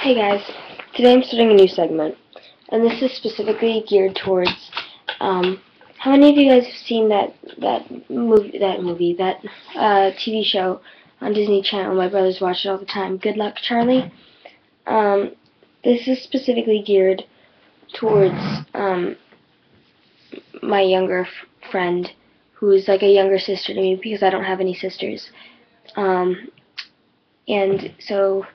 Hey guys, today I'm starting a new segment, and this is specifically geared towards, how many of you guys have seen that TV show on Disney Channel? My brothers watch it all the time. Good Luck, Charlie. This is specifically geared towards, my younger friend, who's like a younger sister to me because I don't have any sisters. And so,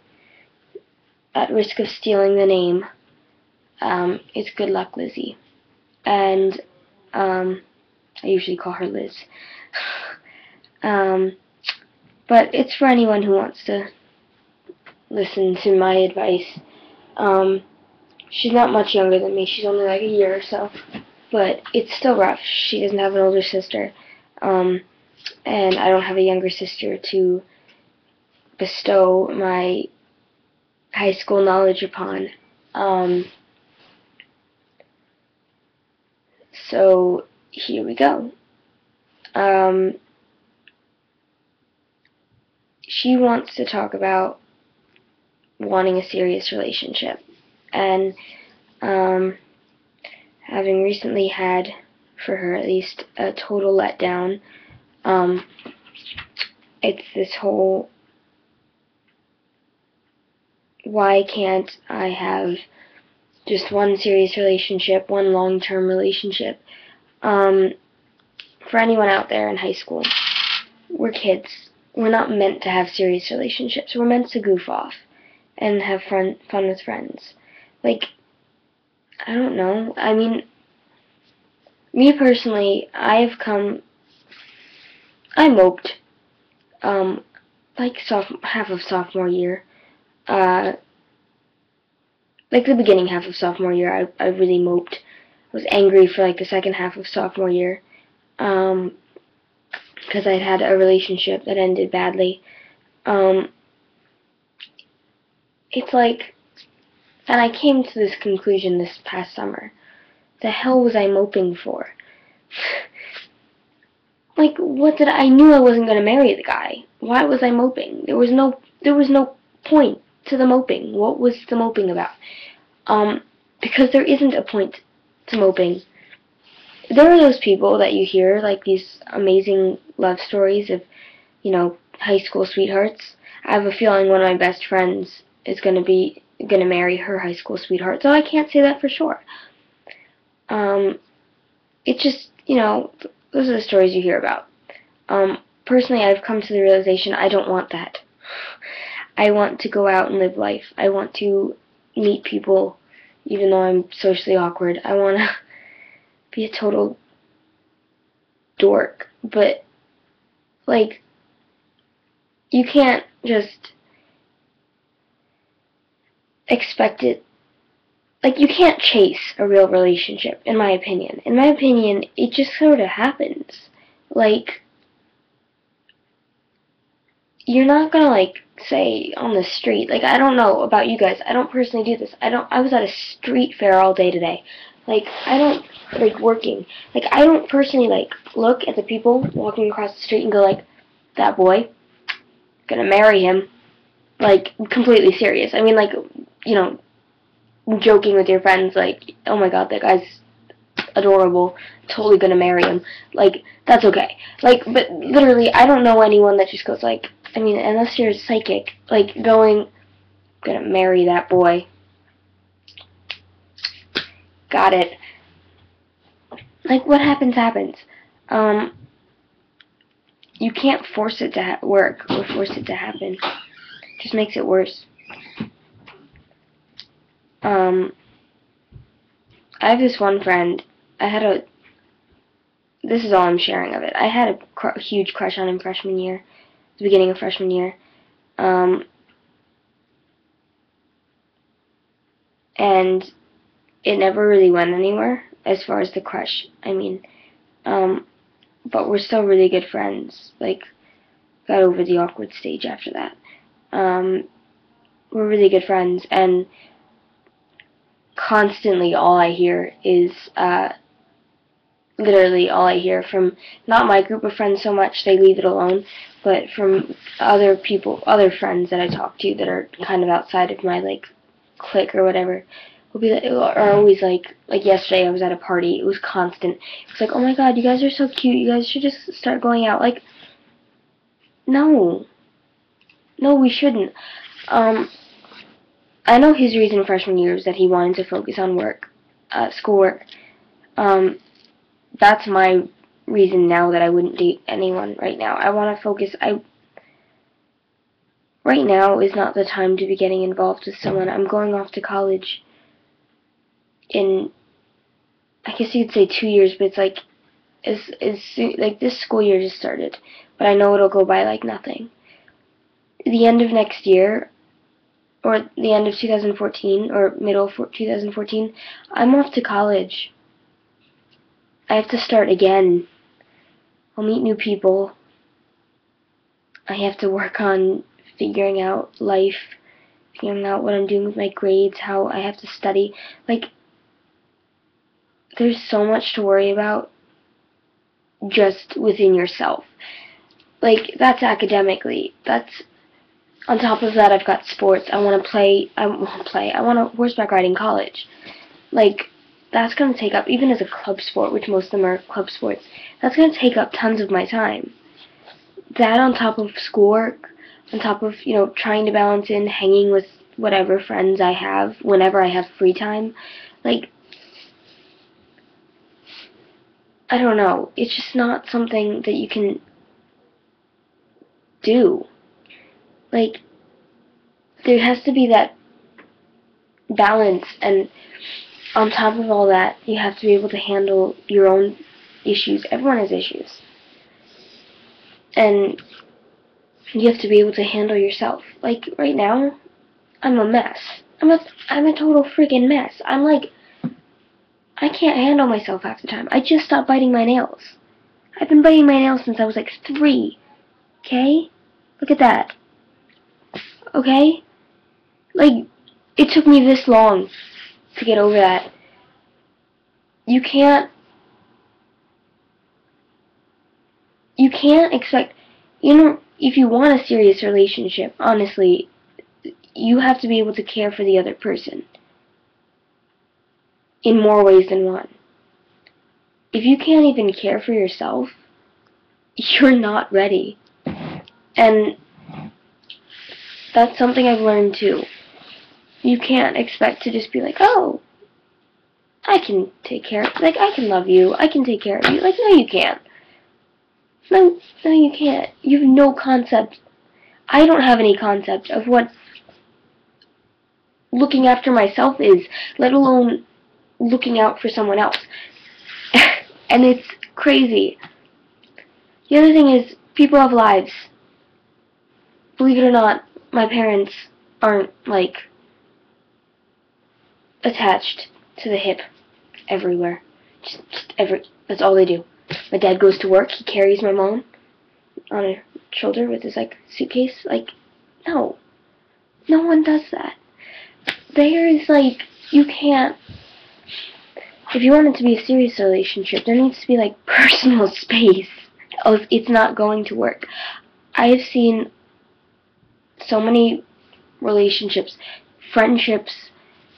at risk of stealing the name, it's Good Luck, Lizzi. And I usually call her Liz. But it's for anyone who wants to listen to my advice. She's not much younger than me. She's only like a year or so. But it's still rough. She doesn't have an older sister. And I don't have a younger sister to bestow my high school knowledge upon. So here we go. She wants to talk about wanting a serious relationship, and having recently had, for her at least, a total letdown. It's this whole, why can't I have just one serious relationship, one long-term relationship? For anyone out there in high school, we're kids. We're not meant to have serious relationships. We're meant to goof off and have fun with friends. Like, I don't know. I mean, me personally, I moped, like half of sophomore year. Like the beginning half of sophomore year, I really moped. I was angry for like the second half of sophomore year, because I'd had a relationship that ended badly. It's like, and I came to this conclusion this past summer. The hell was I moping for? Like, I knew I wasn't going to marry the guy. Why was I moping? There was no point to the moping. What was the moping about? Because there isn't a point to moping. There are those people that you hear, like these amazing love stories of, high school sweethearts. I have a feeling one of my best friends is gonna marry her high school sweetheart, so I can't say that for sure. It's just, those are the stories you hear about. Personally, I've come to the realization I don't want that. I want to go out and live life. I want to meet people, even though I'm socially awkward. I want to be a total dork. But, like, you can't just expect it. Like, you can't chase a real relationship, in my opinion. In my opinion, it just sort of happens. Like, you're not gonna, like, say on the street, like, I don't know about you guys, I don't personally do this. I was at a street fair all day today. Like, I don't, like, working. Like, I don't personally, like, look at the people walking across the street and go, like, that boy, gonna marry him. Like, completely serious. I mean, like, joking with your friends, like, oh my god, that guy's adorable, totally gonna marry him. Like, that's okay. Like, but literally, I don't know anyone that just goes, like, I mean, unless you're psychic, like, gonna marry that boy. Got it. Like, what happens, happens. You can't force it to work or force it to happen. It just makes it worse. I have this one friend. This is all I'm sharing of it. I had a huge crush on him freshman year, the beginning of freshman year. And it never really went anywhere as far as the crush. I mean, but we're still really good friends. Like, got over the awkward stage after that. We're really good friends, and constantly all I hear is, literally all I hear from, not my group of friends so much, they leave it alone, but from other people, other friends that I talk to that are kind of outside of my, like, clique or whatever will be like, are always like yesterday I was at a party. It was constant. It's like, oh my god, you guys are so cute. You guys should just start going out. Like, no, we shouldn't. I know his reason freshman year is that he wanted to focus on work, schoolwork. That's my reason now that I wouldn't date anyone right now. I want to focus. Right now is not the time to be getting involved with someone. I'm going off to college in, I guess you could say 2 years, but it's like, like this school year just started, but I know it'll go by like nothing. The end of next year, or the end of 2014, or middle of 2014, I'm off to college. I have to start again. I'll meet new people. I have to work on figuring out life, figuring out what I'm doing with my grades, how I have to study. Like, there's so much to worry about just within yourself. Like, that's academically. That's, on top of that, I've got sports. I want to horseback ride in college. Like, that's going to take up, even as a club sport, which most of them are club sports, that's going to take up tons of my time. That on top of schoolwork, on top of, you know, trying to balance in hanging with whatever friends I have whenever I have free time. Like, I don't know. It's just not something that you can do. Like, there has to be that balance, and on top of all that, you have to be able to handle your own issues. Everyone has issues. And you have to be able to handle yourself. Like, right now, I'm a mess. I'm a total freaking mess. I'm like, I can't handle myself half the time. I just stopped biting my nails. I've been biting my nails since I was like 3. Okay? Look at that. Okay? Like, it took me this long to get over that. You can't expect, you know, if you want a serious relationship, honestly, you have to be able to care for the other person in more ways than one. If you can't even care for yourself, you're not ready. And that's something I've learned too. You can't expect to just be like, oh, I can take care of, like, I can love you, I can take care of you. Like, no, you can't. No, you can't. You have no concept. I don't have any concept of what looking after myself is, let alone looking out for someone else. And it's crazy. The other thing is, people have lives. Believe it or not, my parents aren't, like, attached to the hip everywhere. That's all they do. My dad goes to work, he carries my mom on his shoulder with his, like, suitcase. Like, no. No one does that. There is, like, you can't, if you want it to be a serious relationship, there needs to be, like, personal space. Else it's not going to work. I have seen so many relationships, friendships,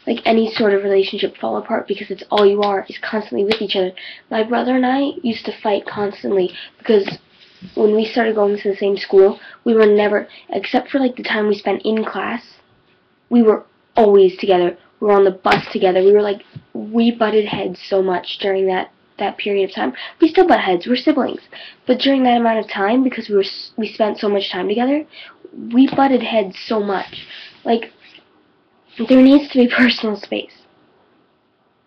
like any sort of relationship fall apart because it's all you are, is constantly with each other. My brother and I used to fight constantly because when we started going to the same school, we were never, except for like the time we spent in class, we were always together. We were on the bus together. We butted heads so much during that period of time. We still butt heads. We're siblings. But during that amount of time, because we spent so much time together, we butted heads so much. Like, there needs to be personal space.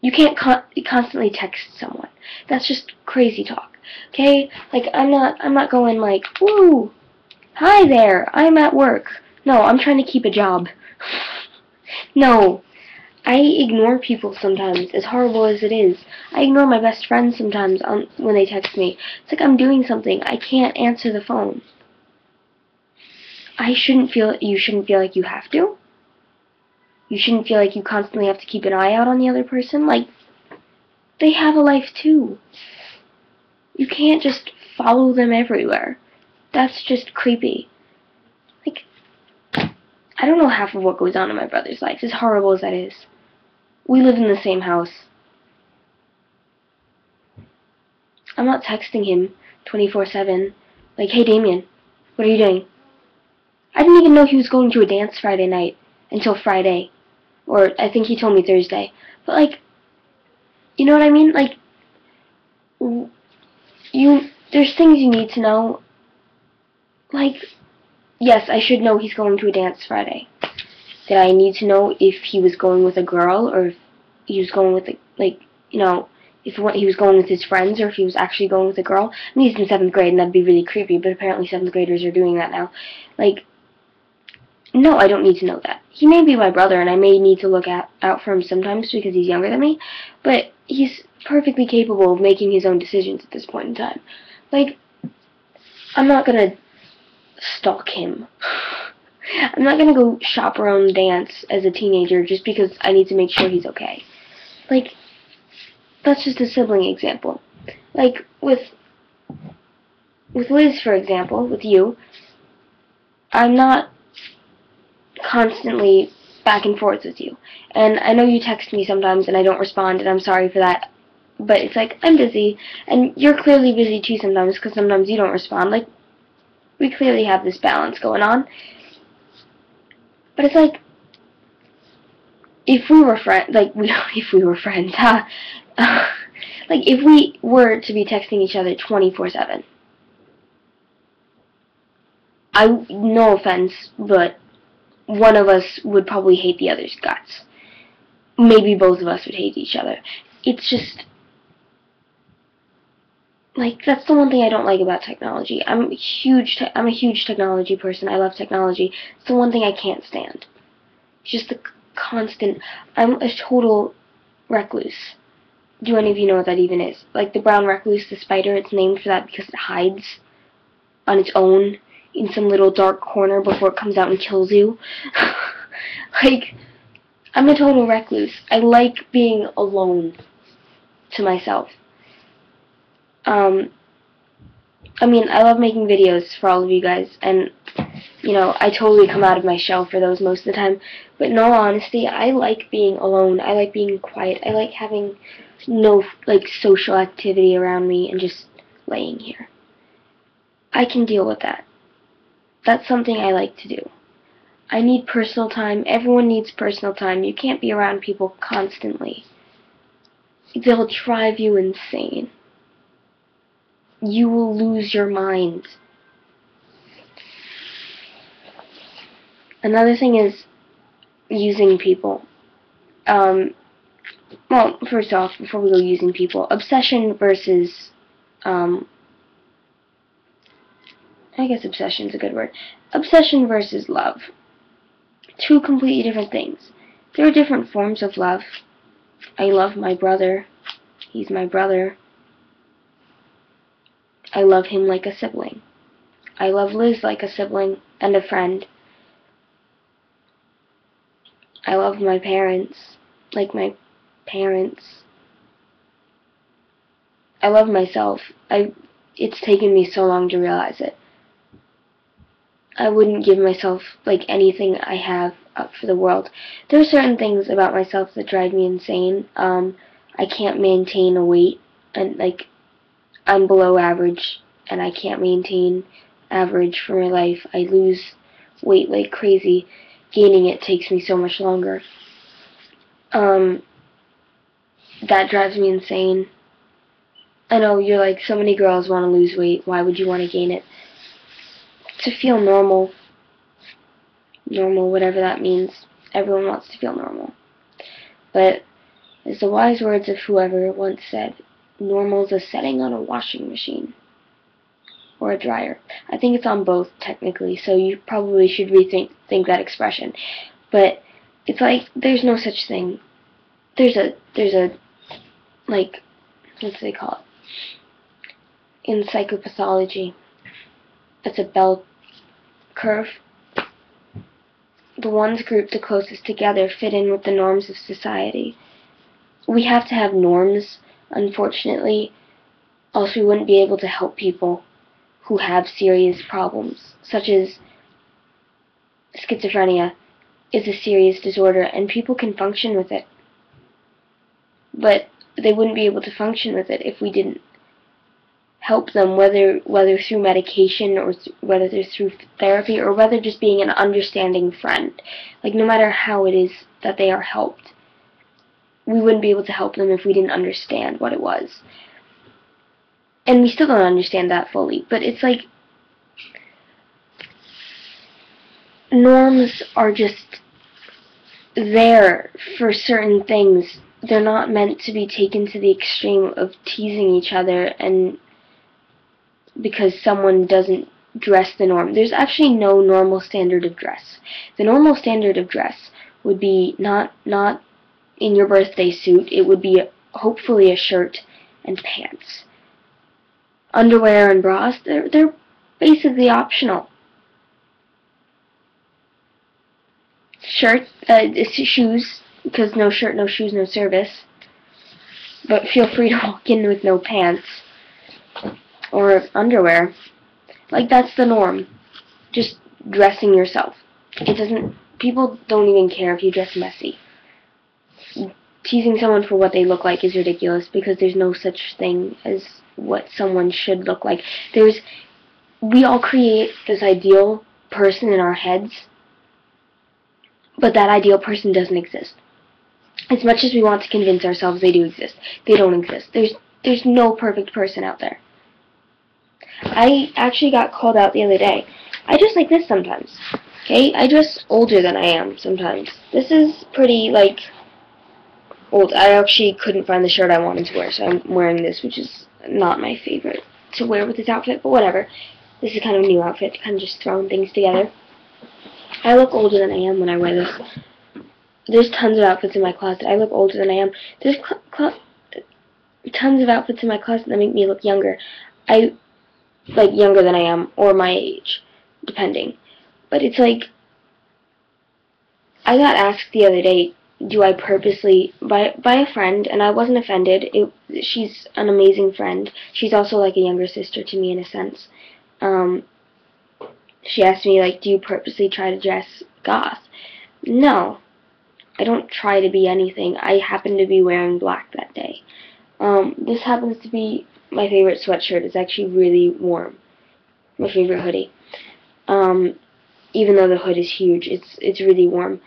You can't constantly text someone. That's just crazy talk. Okay? Like, I'm not going like, woo, hi there, I'm at work. No, I'm trying to keep a job. No. I ignore people sometimes, as horrible as it is. I ignore my best friends sometimes when they text me. It's like I'm doing something. I can't answer the phone. You shouldn't feel like you have to. You shouldn't feel like you constantly have to keep an eye out on the other person. Like, they have a life too. You can't just follow them everywhere. That's just creepy. Like, I don't know half of what goes on in my brother's life, as horrible as that is. We live in the same house. I'm not texting him 24/7, like, hey Damien, what are you doing? I didn't even know he was going to a dance Friday night until Friday. Or I think he told me Thursday. But, like, you know what I mean? Like, there's things you need to know. Like, yes, I should know he's going to a dance Friday. Did I need to know if he was going with a girl, or if he was going with, if he was going with his friends, or if he was actually going with a girl? I mean, he's in 7th grade, and that'd be really creepy, but apparently 7th graders are doing that now. Like, no, I don't need to know that. He may be my brother, and I may need to look out for him sometimes because he's younger than me, but he's perfectly capable of making his own decisions at this point in time. Like, I'm not gonna stalk him. I'm not gonna go chaperone dance as a teenager just because I need to make sure he's okay. Like, that's just a sibling example. Like, with Liz, for example, with you, I'm not constantly back and forth with you. And I know you text me sometimes and I don't respond, and I'm sorry for that. But it's like, I'm busy, and you're clearly busy too sometimes, because sometimes you don't respond. Like, we clearly have this balance going on. But it's like, if we were friends, if we were friends, huh? Like, if we were to be texting each other 24/7, no offense, but one of us would probably hate the other's guts. Maybe both of us would hate each other. It's just, like, that's the one thing I don't like about technology. I'm a huge technology person. I love technology. It's the one thing I can't stand. It's just the constant. I'm a total recluse. Do any of you know what that even is? Like the brown recluse, the spider, it's named for that because it hides on its own in some little dark corner before it comes out and kills you. Like, I'm a total recluse. I like being alone to myself. I mean, I love making videos for all of you guys, and, you know, I totally come out of my shell for those most of the time, but in all honesty, I like being alone. I like being quiet. I like having no, social activity around me and just laying here. I can deal with that. That's something I like to do. I need personal time. Everyone needs personal time. You can't be around people constantly. They'll drive you insane. You will lose your mind. Another thing is using people. Well, first off, before we go using people, obsession versus, I guess obsession's a good word. Obsession versus love. Two completely different things. There are different forms of love. I love my brother. He's my brother. I love him like a sibling. I love Liz like a sibling and a friend. I love my parents like my parents. I love myself. It's taken me so long to realize it. I wouldn't give myself, anything I have up for the world. There are certain things about myself that drive me insane. I can't maintain a weight, and, I'm below average, and I can't maintain average for my life. I lose weight like crazy. Gaining it takes me so much longer. That drives me insane. I know you're like, so many girls want to lose weight. Why would you want to gain it? To feel normal. Normal, whatever that means. Everyone wants to feel normal. But, as the wise words of whoever once said, normal's a setting on a washing machine. Or a dryer. I think it's on both, technically, so you probably should rethink that expression. But, it's like, there's no such thing. There's a, what do they call it? In psychopathology, it's a bell curve. The ones grouped the closest together fit in with the norms of society. We have to have norms, unfortunately, else we wouldn't be able to help people who have serious problems, such as schizophrenia, is a serious disorder, and people can function with it. But they wouldn't be able to function with it if we didn't help them, whether through medication or whether through therapy or whether just being an understanding friend. Like, no matter how it is that they are helped, we wouldn't be able to help them if we didn't understand what it was. And we still don't understand that fully, but it's like norms are just there for certain things. They're not meant to be taken to the extreme of teasing each other and because someone doesn't dress the norm. There's actually no normal standard of dress. The normal standard of dress would be not in your birthday suit. It would be hopefully a shirt and pants. Underwear and bras, they're basically optional. Shoes, because no shirt, no shoes, no service. But feel free to walk in with no pants or underwear. Like, that's the norm. Just dressing yourself. People don't even care if you dress messy. Teasing someone for what they look like is ridiculous because there's no such thing as what someone should look like. We all create this ideal person in our heads, but that ideal person doesn't exist. As much as we want to convince ourselves they do exist, they don't exist. There's no perfect person out there. I actually got called out the other day. I dress like this sometimes. Okay? I dress older than I am sometimes. This is pretty, like, old. I actually couldn't find the shirt I wanted to wear, so I'm wearing this, which is not my favorite to wear with this outfit, but whatever. This is kind of a new outfit, kind of just throwing things together. I look older than I am when I wear this. There's tons of outfits in my closet. I look older than I am. There's tons of outfits in my closet that make me look younger. Like, younger than I am, or my age, depending. But it's like, I got asked the other day, do I purposely, by a friend, and I wasn't offended. She's an amazing friend. She's also like a younger sister to me in a sense. She asked me, like, do you purposely try to dress goth? No. I don't try to be anything. I happen to be wearing black that day. This happens to be my favorite sweatshirt. It's actually really warm. My favorite hoodie. Even though the hood is huge, it's really warm.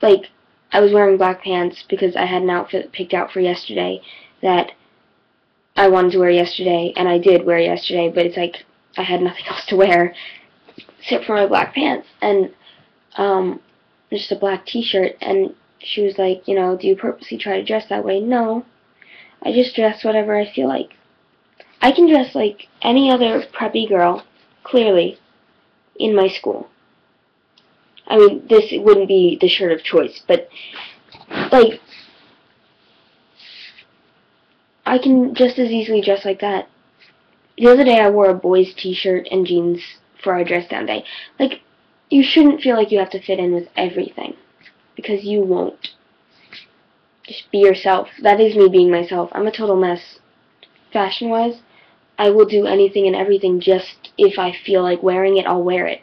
Like, I was wearing black pants because I had an outfit picked out for yesterday that I wanted to wear yesterday, and I did wear yesterday, but it's like I had nothing else to wear except for my black pants and just a black t-shirt. And she was like, you know, do you purposely try to dress that way? No, I just dress whatever I feel like. I can dress like any other preppy girl, clearly, in my school. I mean, this wouldn't be the shirt of choice, but, like, I can just as easily dress like that. The other day I wore a boys t-shirt and jeans for our dress down day. Like, you shouldn't feel like you have to fit in with everything, because you won't. Just be yourself. That is me being myself. I'm a total mess. Fashion-wise, I will do anything and everything just if I feel like wearing it, I'll wear it.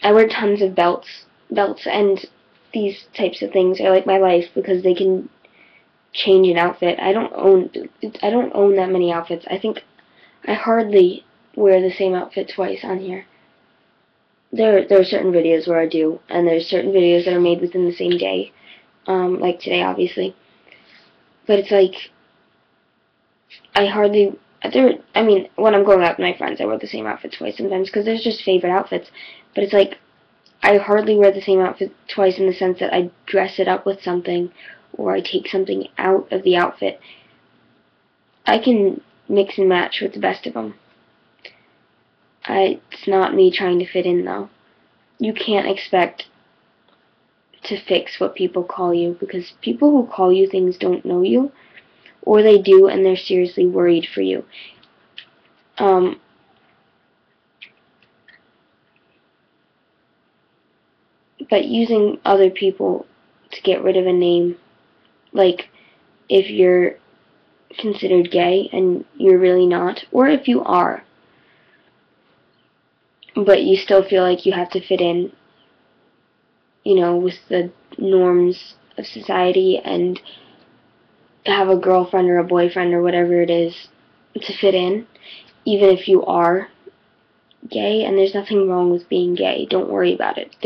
I wear tons of belts, and these types of things are like my life because they can change an outfit. I don't own that many outfits. I think I hardly wear the same outfit twice on here. There are certain videos where I do, and there's certain videos that are made within the same day, like today, obviously. But it's like, I mean, when I'm going out with my friends, I wear the same outfit twice sometimes, because there's just favorite outfits. But it's like, I hardly wear the same outfit twice in the sense that I dress it up with something, or I take something out of the outfit. I can mix and match with the best of them. It's not me trying to fit in, though. You can't expect to fix what people call you, because people who call you things don't know you, or they do and they're seriously worried for you. But using other people to get rid of a name, like if you're considered gay and you're really not, or if you are, but you still feel like you have to fit in, you know, with the norms of society and have a girlfriend or a boyfriend or whatever it is to fit in, even if you are gay. And there's nothing wrong with being gay. Don't worry about it.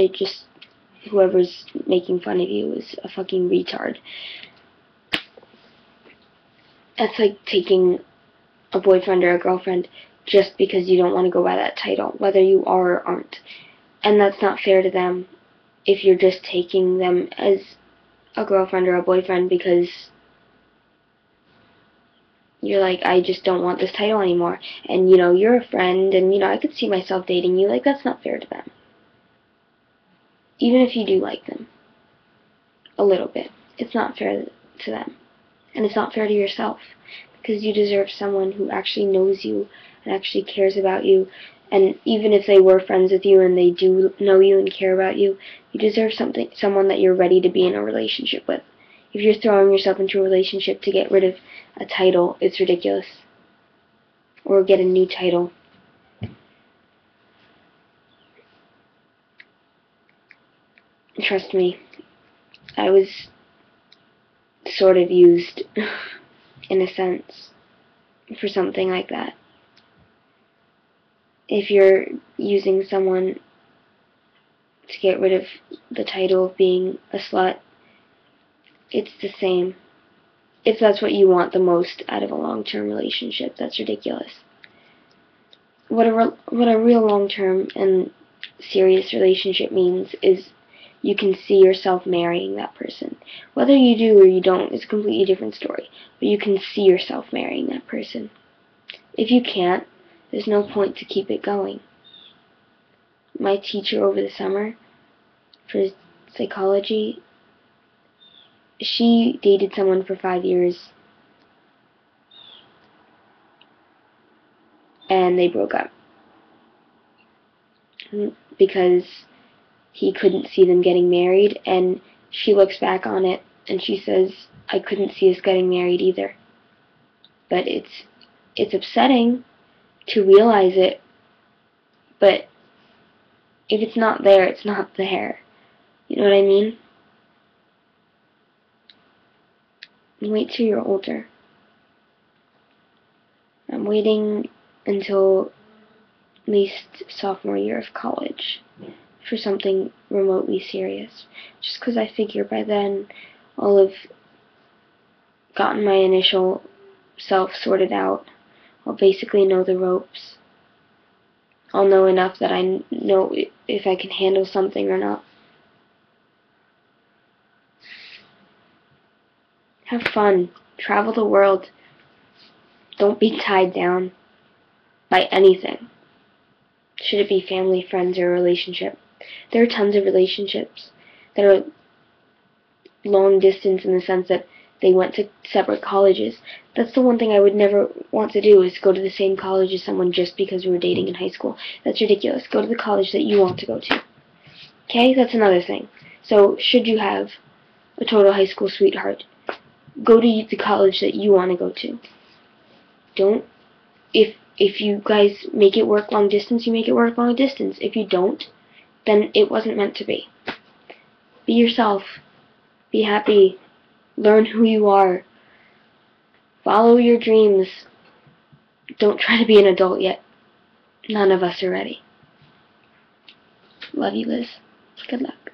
Whoever's making fun of you is a fucking retard. That's like taking a boyfriend or a girlfriend just because you don't want to go by that title, whether you are or aren't. And that's not fair to them if you're just taking them as a girlfriend or a boyfriend because you're like, I just don't want this title anymore. And, you know, you're a friend, and, you know, I could see myself dating you. Like, that's not fair to them. Even if you do like them a little bit, it's not fair to them. And it's not fair to yourself, because you deserve someone who actually knows you and actually cares about you. And even if they were friends with you and they do know you and care about you, you deserve someone that you're ready to be in a relationship with. If you're throwing yourself into a relationship to get rid of a title, it's ridiculous. Or get a new title. Trust me, I was sort of used, in a sense, for something like that. If you're using someone to get rid of the title of being a slut, it's the same. If that's what you want the most out of a long-term relationship, that's ridiculous. What a real long-term and serious relationship means is you can see yourself marrying that person. Whether you do or you don't is a completely different story, but you can see yourself marrying that person. If you can't, there's no point to keep it going. My teacher over the summer for psychology, she dated someone for 5 years and they broke up because he couldn't see them getting married. And she looks back on it and she says, I couldn't see us getting married either. But it's upsetting to realize it, but if it's not there, it's not there. You know what I mean? Wait till you're older. I'm waiting until at least sophomore year of college for something remotely serious. Just because I figure by then I'll have gotten my initial self sorted out. I'll basically know the ropes. I'll know enough that I know if I can handle something or not. Have fun. Travel the world. Don't be tied down by anything. Should it be family, friends, or a relationship? There are tons of relationships that are long distance in the sense that they went to separate colleges. That's the one thing I would never want to do, is go to the same college as someone just because we were dating in high school. That's ridiculous. Go to the college that you want to go to. Okay? That's another thing. So, should you have a total high school sweetheart, go to the college that you want to go to. Don't, if you guys make it work long distance, you make it work long distance. If you don't, then it wasn't meant to be. Be yourself. Be happy. Learn who you are. Follow your dreams. Don't try to be an adult yet. None of us are ready. Love you, Liz. Good luck.